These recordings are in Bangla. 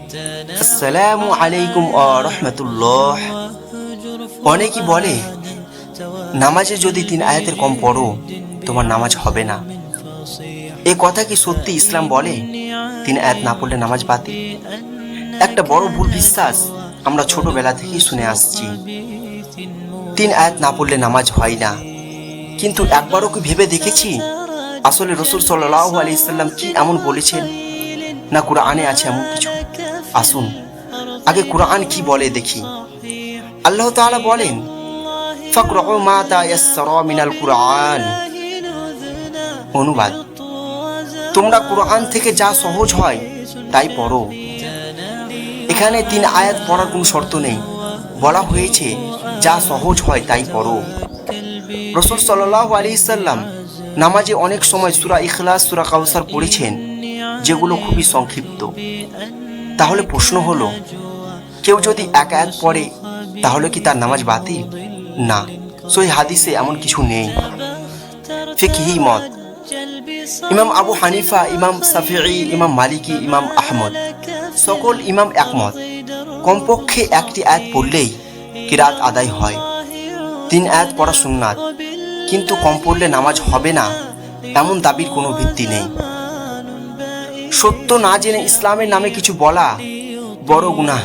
আসসালামু আলাইকুম ওয়া রাহমাতুল্লাহ। অনেকেই বলে নামাজে যদি 3 আয়াতের কম পড়ো তোমার নামাজ হবে না। এই কথা কি সত্যি ইসলাম বলে 3 আয়াত না পড়লে নামাজ বাতিল? একটা বড় ভুল বিশ্বাস আমরা ছোটবেলা থেকেই শুনে আসছি। 3 আয়াত না পড়লে নামাজ হয় না। কিন্তু একবারও কি ভেবে দেখেছি আসলে রাসূল সাল্লাল্লাহু আলাইহি সাল্লাম কি এমন বলেছেন, না কুরআনে আছে এমন কিছু? আসুন আগে কুরআন কি বলে দেখি। আল্লাহ তাআলা বলেন, ফাকরাউ মা তায়াসসারা মিনাল কুরআন। অনুবাদ, তোমরা কুরআন থেকে যা সহজ হয় তাই পড়ো। এখানে 3 আয়াত পড়ার কোনো শর্ত নেই, বলা হয়েছে যা সহজ হয় তাই পড়ো। রাসূল সাল্লাল্লাহু আলাইহি সাল্লাম নামাজে অনেক সময় সূরা ইখলাস, সূরা কাউসার পড়েছেন, যেগুলো খুবই সংক্ষিপ্ত। তাহলে প্রশ্ন হলো, কেউ যদি 1 আয়াত পড়ে তাহলে কি তার নামাজ বাতিল? না, সহিহ হাদিসে এমন কিছু নেই। ফিকহি মত, ইমাম আবু হানিফা, ইমাম শাফিঈ, ইমাম মালিকি, ইমাম আহমদ সকল ইমাম একমত, কমপক্ষে 1টি আয়াত পড়লেই কিরাত আদায় হয়। 3 আয়াত পড়া সুন্নাত, কিন্তু কম পড়লে নামাজ হবে না এমন দাবির কোনো ভিত্তি নেই। সত্য না জেনে ইসলামের নামে কিছু বলা বড় গুনাহ।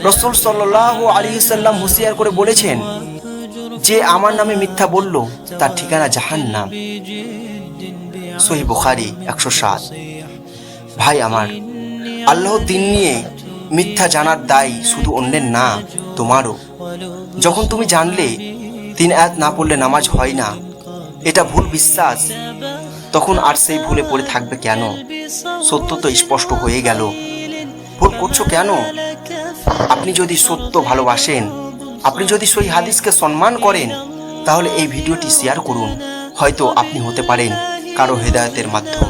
রাসূল সাল্লাল্লাহু আলাইহি সাল্লাম হুঁশিয়ার করে বলেছেন, যে আমার নামে মিথ্যা বলল তার ঠিকানা জাহান্নাম। সহিহ বুখারী 107। ভাই আমার, আল্লাহর দ্বীন নিয়ে মিথ্যা জানার দায় শুধু অন্যের না, তোমারও। যখন তুমি জানলে 3 আয়াত না পড়লে নামাজ হয় না, এটা ভুল বিশ্বাস, তখন আর সেই ভুলে পড়ে থাকবে কেন? সত্য তো স্পষ্ট হয়ে গেল, ভুল করছো কেন? আপনি যদি সত্য ভালোবাসেন, আপনি যদি সহিহ হাদিসকে সম্মান করেন, তাহলে এই ভিডিওটি শেয়ার করুন। হয়তো আপনি হতে পারেন কারো হেদায়েতের মাধ্যম।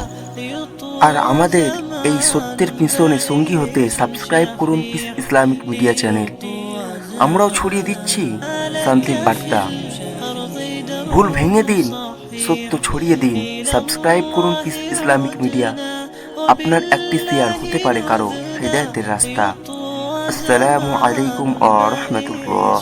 আর আমাদের এই সত্যের পিছনে সঙ্গী হতে সাবস্ক্রাইব করুন পিস ইসলামিক মিডিয়া চ্যানেল। আমরাও ছড়িয়ে দিচ্ছি শান্তির বার্তা। ভুল ভেঙে দিন, সত্য ছড়িয়ে দিন। সাবস্ক্রাইব করুন পিস ইসলামিক মিডিয়া। আপনার একটি শেয়ার হতে পারে কারো হেদায়েতের রাস্তা। আসসালামু আলাইকুম ওয়া রাহমাতুল্লাহ।